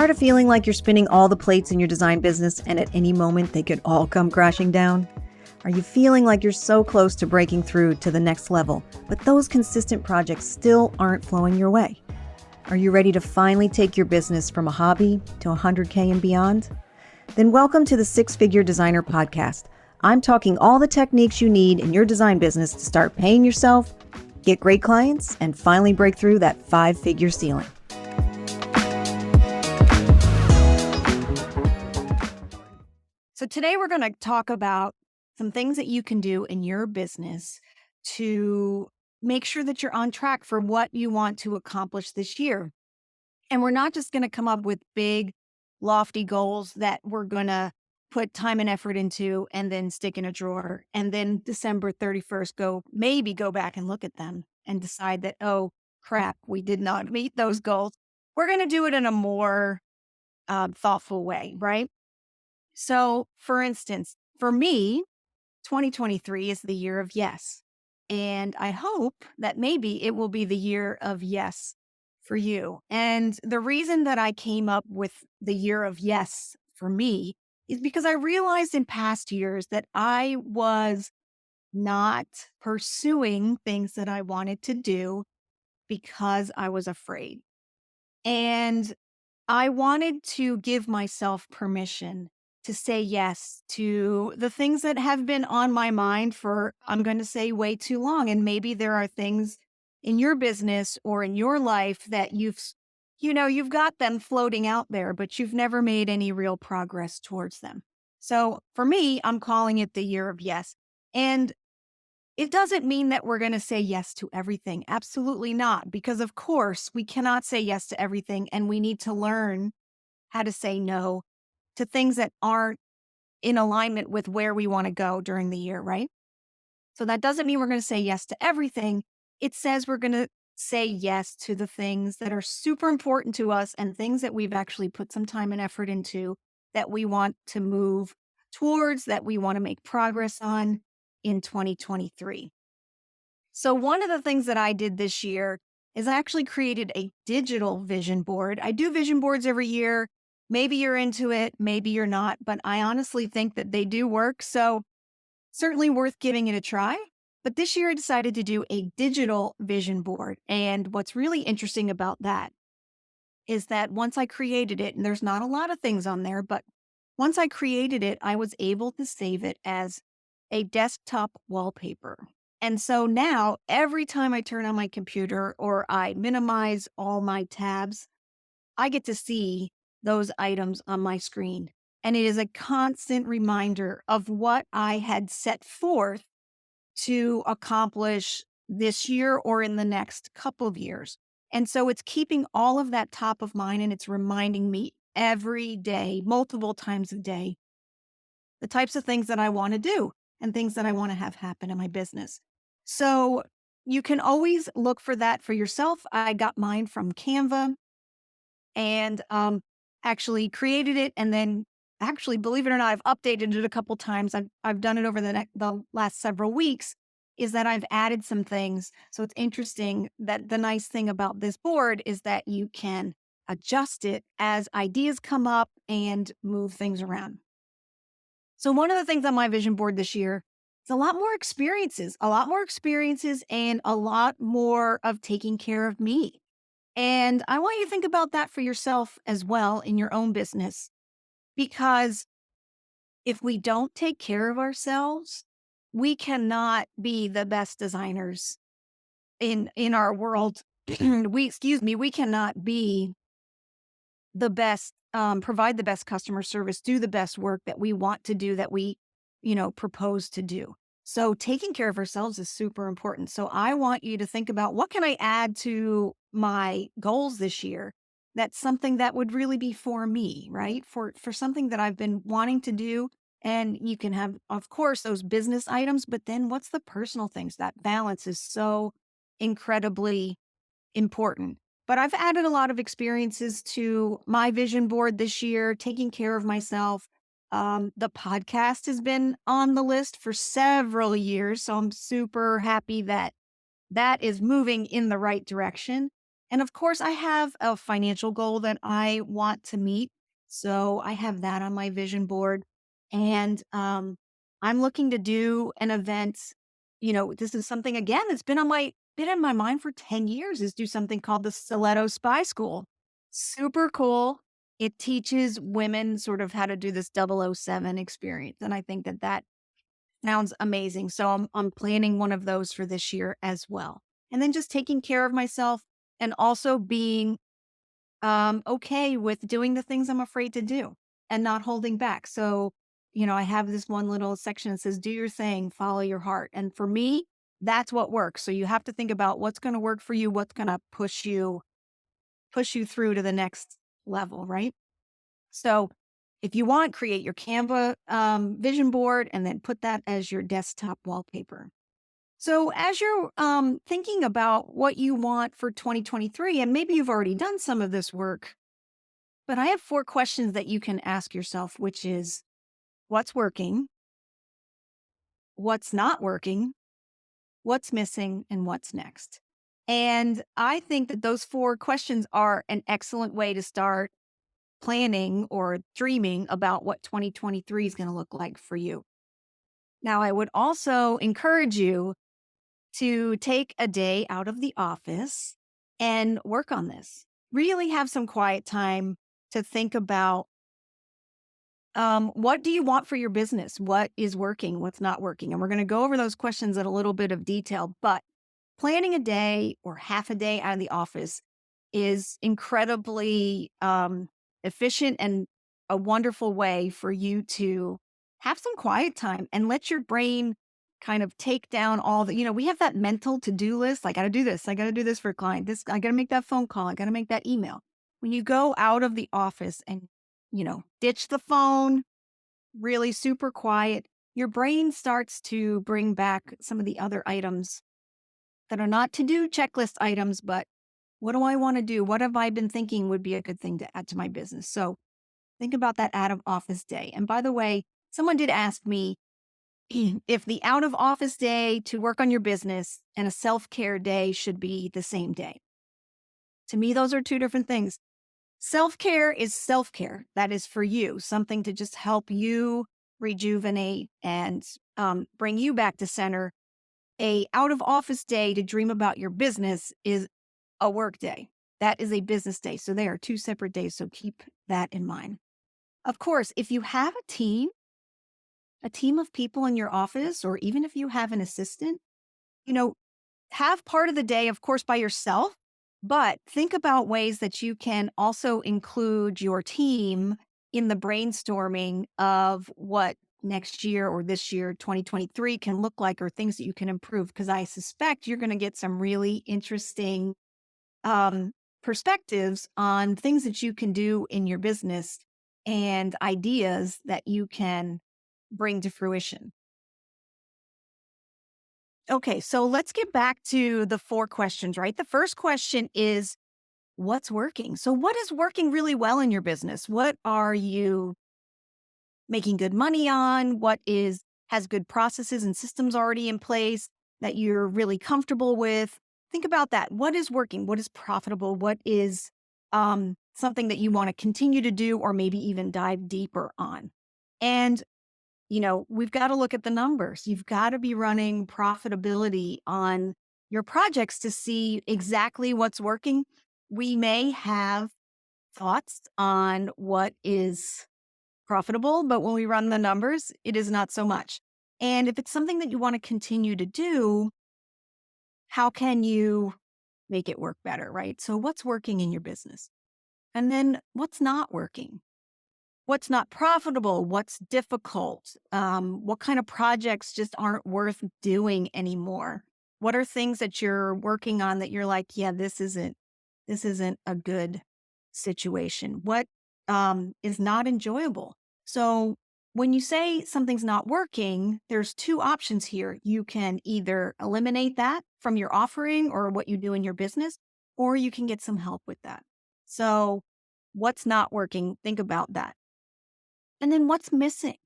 Tired of feeling like you're spinning all the plates in your design business and at any moment they could all come crashing down? Are you feeling like you're so close to breaking through to the next level, but those consistent projects still aren't flowing your way? Are you ready to finally take your business from a hobby to 100K and beyond? Then welcome to the Six Figure Designer Podcast. I'm talking all the techniques you need in your design business to start paying yourself, get great clients, and finally break through that 5-figure ceiling. So today we're going to talk about some things that you can do in your business to make sure that you're on track for what you want to accomplish this year. And we're not just going to come up with big, lofty goals that we're going to put time and effort into and then stick in a drawer. And then December 31st, go back and look at them and decide that, oh, crap, we did not meet those goals. We're going to do it in a more thoughtful way, right? So, for instance, for me, 2023 is the year of yes. And I hope that maybe it will be the year of yes for you. And the reason that I came up with the year of yes for me is because I realized in past years that I was not pursuing things that I wanted to do because I was afraid. And I wanted to give myself permission to say yes to the things that have been on my mind for, I'm going to say, way too long. And maybe there are things in your business or in your life that you've got them floating out there, but you've never made any real progress towards them. So for me, I'm calling it the year of yes. And it doesn't mean that we're going to say yes to everything. Absolutely not. Because of course, we cannot say yes to everything. And we need to learn how to say no to things that aren't in alignment with where we want to go during the year, right? So that doesn't mean we're going to say yes to everything. It says we're going to say yes to the things that are super important to us and things that we've actually put some time and effort into that we want to move towards, that we want to make progress on in 2023. So one of the things that I did this year is I actually created a digital vision board. I do vision boards every year. Maybe you're into it, maybe you're not, but I honestly think that they do work. So certainly worth giving it a try. But this year I decided to do a digital vision board. And what's really interesting about that is that once I created it, and there's not a lot of things on there, but once I created it, I was able to save it as a desktop wallpaper. And so now every time I turn on my computer or I minimize all my tabs, I get to see those items on my screen. And it is a constant reminder of what I had set forth to accomplish this year or in the next couple of years. And so it's keeping all of that top of mind and it's reminding me every day, multiple times a day, the types of things that I want to do and things that I want to have happen in my business. So you can always look for that for yourself. I got mine from Canva and actually created it. And then actually, believe it or not, I've updated it a couple times. I've done it over the last several weeks, is that I've added some things. So it's interesting that the nice thing about this board is that you can adjust it as ideas come up and move things around. So one of the things on my vision board this year is a lot more experiences and a lot more of taking care of me. And I want you to think about that for yourself as well in your own business, because if we don't take care of ourselves, we cannot be the best designers in our world. We cannot be the best, provide the best customer service, do the best work that we want to do, that we, propose to do. So taking care of ourselves is super important. So I want you to think about, what can I add to my goals this year? That's something that would really be for me, right? For something that I've been wanting to do. And you can have, of course, those business items, but then what's the personal things? That balance is so incredibly important. But I've added a lot of experiences to my vision board this year, taking care of myself. The podcast has been on the list for several years, so I'm super happy that that is moving in the right direction. And of course, I have a financial goal that I want to meet. So I have that on my vision board. And I'm looking to do an event. This is something again that's been in my mind for 10 years is do something called the Stiletto Spy School. Super cool. It teaches women sort of how to do this 007 experience. And I think that sounds amazing. So I'm planning one of those for this year as well. And then just taking care of myself and also being okay with doing the things I'm afraid to do and not holding back. So, I have this one little section that says, do your thing, follow your heart. And for me, that's what works. So you have to think about what's going to work for you, what's going to push you through to the next level, right? So if you want, create your Canva vision board and then put that as your desktop wallpaper. So as you're thinking about what you want for 2023, and maybe you've already done some of this work, but I have 4 questions that you can ask yourself, which is what's working, what's not working, what's missing, and what's next. And I think that those 4 questions are an excellent way to start planning or dreaming about what 2023 is going to look like for you. Now, I would also encourage you to take a day out of the office and work on this. Really have some quiet time to think about what do you want for your business? What is working? What's not working? And we're going to go over those questions in a little bit of detail. But planning a day or half a day out of the office is incredibly efficient and a wonderful way for you to have some quiet time and let your brain kind of take down all we have that mental to-do list. I got to do this. I got to do this for a client. I got to make that phone call. I got to make that email. When you go out of the office and, ditch the phone, really super quiet, your brain starts to bring back some of the other items that are not to-do checklist items, but what do I want to do? What have I been thinking would be a good thing to add to my business? So think about that out of office day. And by the way, someone did ask me if the out of office day to work on your business and a self care day should be the same day. To me, those are 2 different things. Self care is self care. That is for you, something to just help you rejuvenate and bring you back to center. A out of office day to dream about your business is a work day. That is a business day. So they are 2 separate days. So keep that in mind. Of course, if you have a team of people in your office, or even if you have an assistant, you know, have part of the day, of course, by yourself, but think about ways that you can also include your team in the brainstorming of what next year or this year, 2023, can look like, or things that you can improve. Because I suspect you're going to get some really interesting um, perspectives on things that you can do in your business and ideas that you can bring to fruition. Okay, so let's get back to the 4 questions, right? The first question is what's working? So, what is working really well in your business? What are you making good money on? What has good processes and systems already in place that you're really comfortable with? Think about that. What is working? What is profitable? What is something that you want to continue to do or maybe even dive deeper on? And we've got to look at the numbers. You've got to be running profitability on your projects to see exactly what's working. We may have thoughts on what is profitable, but when we run the numbers, it is not so much. And if it's something that you want to continue to do, how can you make it work better, right? So, what's working in your business? And then what's not working? What's not profitable? What's difficult? What kind of projects just aren't worth doing anymore? What are things that you're working on that you're like, yeah, this isn't a good situation? What is not enjoyable? So when you say something's not working, there's 2 options here. You can either eliminate that from your offering or what you do in your business, or you can get some help with that. So what's not working? Think about that. And then what's missing?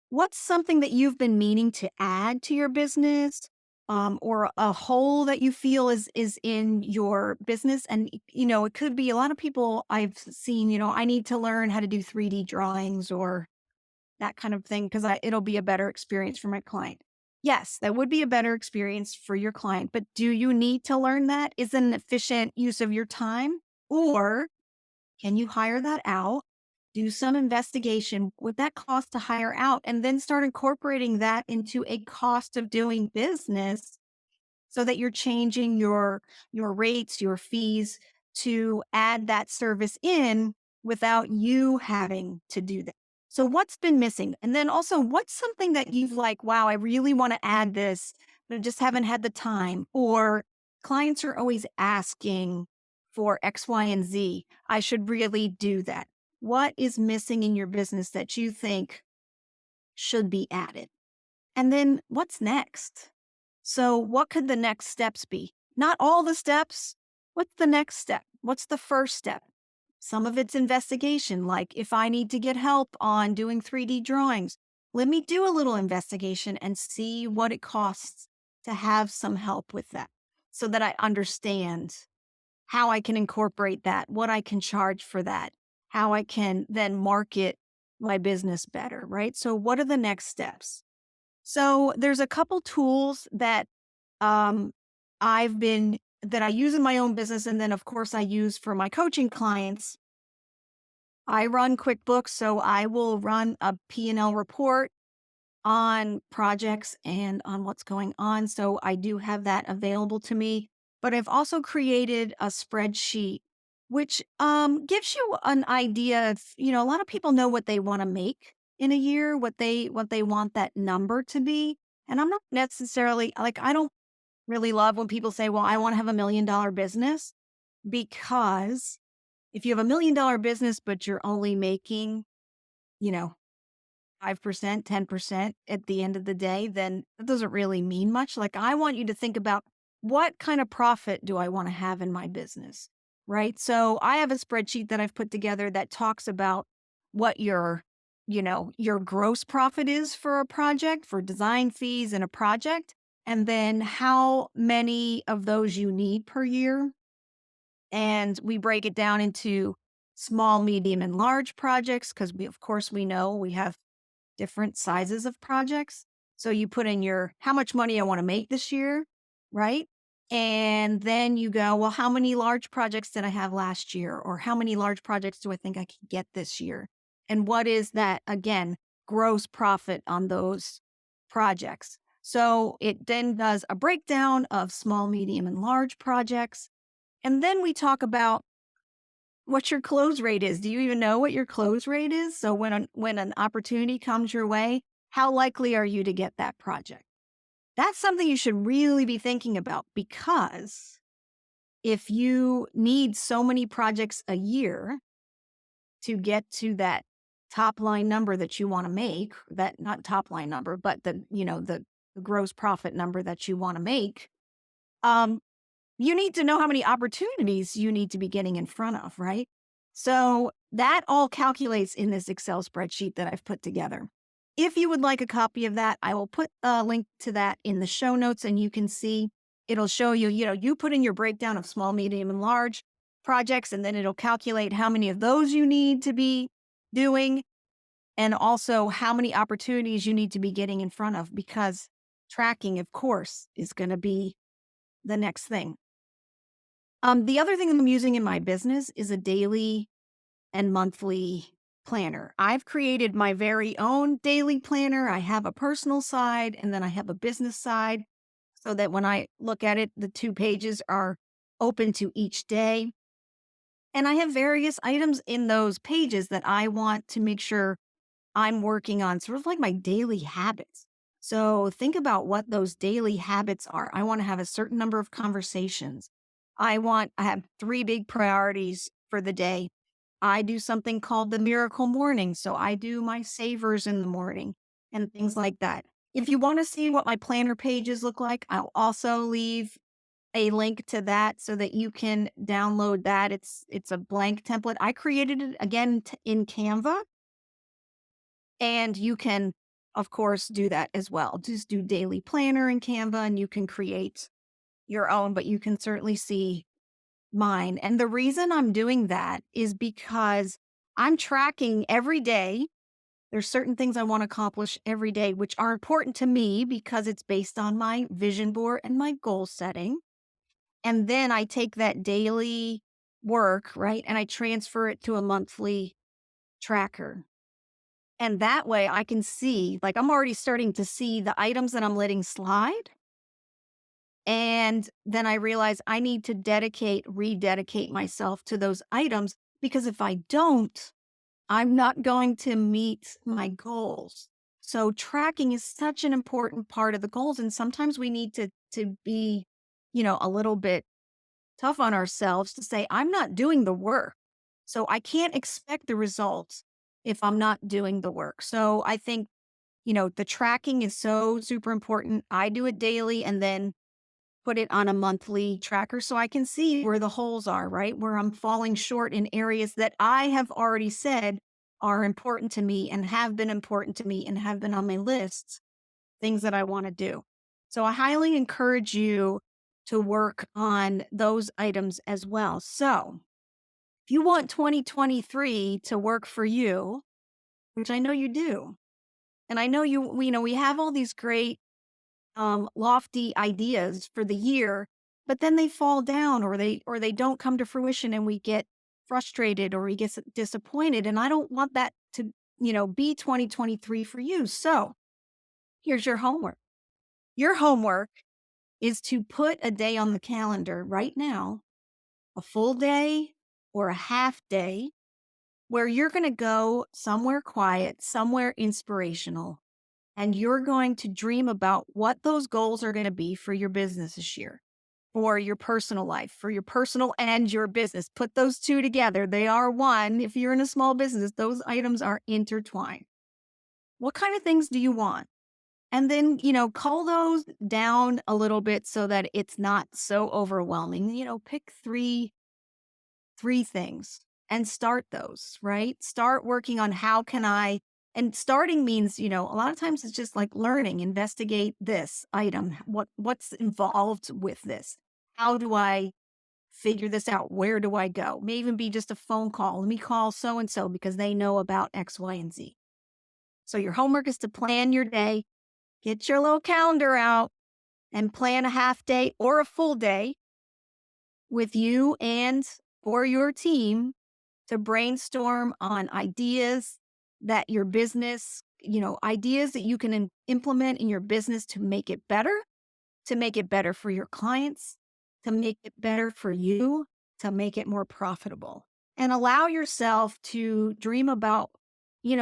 What's something that you've been meaning to add to your business? or a hole that you feel is in your business. And it could be a lot of people I've seen, I need to learn how to do 3D drawings or that kind of thing because it'll be a better experience for my client. Yes, that would be a better experience for your client, but do you need to learn that? Is it an efficient use of your time? Or can you hire that out? Do some investigation. Would that cost to hire out? And then start incorporating that into a cost of doing business so that you're changing your rates, your fees to add that service in without you having to do that. So what's been missing? And then also what's something that you've like, wow, I really want to add this, but I just haven't had the time. Or clients are always asking for X, Y, and Z. I should really do that. What is missing in your business that you think should be added? And then what's next? So, what could the next steps be? Not all the steps. What's the next step? What's the first step? Some of it's investigation, like if I need to get help on doing 3D drawings, let me do a little investigation and see what it costs to have some help with that so that I understand how I can incorporate that, what I can charge for that, how I can then market my business better, right? So, what are the next steps? So there's a couple tools that um, that I use in my own business, and then of course I use for my coaching clients. I run QuickBooks, so I will run a P&L report on projects and on what's going on. So I do have that available to me. But I've also created a spreadsheet, which gives you an idea of, a lot of people know what they want to make in a year, what they want that number to be. And I'm not necessarily like, I don't really love when people say, well, I want to have $1 million business, because if you have $1 million business, but you're only making, you know, 5%, 10% at the end of the day, then that doesn't really mean much. Like, I want you to think about, what kind of profit do I want to have in my business? Right. So I have a spreadsheet that I've put together that talks about what your gross profit is for a project, for design fees in a project, and then how many of those you need per year. And we break it down into small, medium, and large projects because of course, we know we have different sizes of projects. So you put in your how much money I want to make this year, right? And then you go, well, how many large projects did I have last year? Or how many large projects do I think I can get this year? And what is that, again, gross profit on those projects? So it then does a breakdown of small, medium, and large projects. And then we talk about what your close rate is. Do you even know what your close rate is? So when an opportunity comes your way, how likely are you to get that project? That's something you should really be thinking about, because if you need so many projects a year to get to that top line number that you want to make, that not top line number, but the gross profit number that you want to make, um, you need to know how many opportunities you need to be getting in front of, right? So that all calculates in this Excel spreadsheet that I've put together. If you would like a copy of that, I will put a link to that in the show notes, and you can see it'll show you, you put in your breakdown of small, medium, and large projects, and then it'll calculate how many of those you need to be doing, and also how many opportunities you need to be getting in front of, because tracking, of course, is going to be the next thing. The other thing I'm using in my business is a daily and monthly planner. I've created my very own daily planner. I have a personal side and then I have a business side, so that when I look at it, the 2 pages are open to each day. And I have various items in those pages that I want to make sure I'm working on, sort of like my daily habits. So think about what those daily habits are. I want to have a certain number of conversations. I have 3 big priorities for the day. I do something called the miracle morning. So I do my savers in the morning and things like that. If you want to see what my planner pages look like, I'll also leave a link to that so that you can download that. It's a blank template. I created it again in Canva, and you can of course, do that as well. Just do daily planner in Canva and you can create your own, but you can certainly see mine. And the reason I'm doing that is because I'm tracking every day. There's certain things I want to accomplish every day, which are important to me because it's based on my vision board and my goal setting. And then I take that daily work, right? And I transfer it to a monthly tracker. And that way I can see, like, I'm already starting to see the items that I'm letting slide. And then I realize I need to rededicate myself to those items because if I don't, I'm not going to meet my goals. So tracking is such an important part of the goals. And sometimes we need to be, a little bit tough on ourselves to say, I'm not doing the work. So I can't expect the results if I'm not doing the work. So I think, the tracking is so super important. I do it daily and then put it on a monthly tracker so I can see where the holes are, right? Where I'm falling short in areas that I have already said are important to me and have been important to me and have been on my lists, things that I want to do. So I highly encourage you to work on those items as well. So if you want 2023 to work for you, which I know you do, and I know we have all these great lofty ideas for the year, but then they fall down or they don't come to fruition and we get frustrated or we get disappointed. And I don't want that to, be 2023 for you. So here's your homework. Your homework is to put a day on the calendar right now, a full day or a half day, where you're going to go somewhere quiet, somewhere inspirational, and you're going to dream about what those goals are going to be for your business this year, for your personal life, for your personal and your business. Put those two together. They are one. If you're in a small business, those items are intertwined. What kind of things do you want? And then, cull those down a little bit so that it's not so overwhelming. Pick three things and start those, right? Start working on and starting means, a lot of times it's just like learning, investigate this item. What's involved with this? How do I figure this out? Where do I go? May even be just a phone call. Let me call so-and-so because they know about X, Y, and Z. So your homework is to plan your day, get your little calendar out and plan a half day or a full day with you and or your team to brainstorm on ideas that your business, ideas that you can implement in your business to make it better for your clients, to make it better for you, to make it more profitable. And allow yourself to dream about,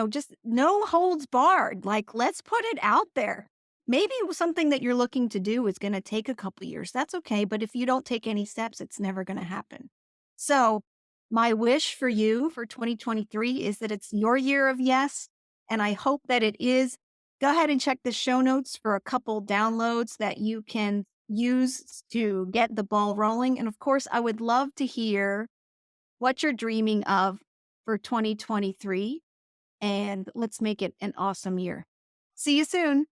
just no holds barred. Like, let's put it out there. Maybe something that you're looking to do is going to take a couple years. That's okay. But if you don't take any steps, it's never going to happen. So my wish for you for 2023 is that it's your year of yes. And I hope that it is. Go ahead and check the show notes for a couple downloads that you can use to get the ball rolling. And of course, I would love to hear what you're dreaming of for 2023. And let's make it an awesome year. See you soon.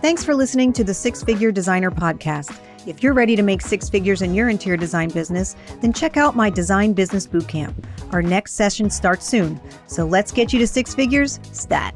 Thanks for listening to the Six Figure Designer Podcast. If you're ready to make six figures in your interior design business, then check out my Design Business Bootcamp. Our next session starts soon, so let's get you to six figures stat.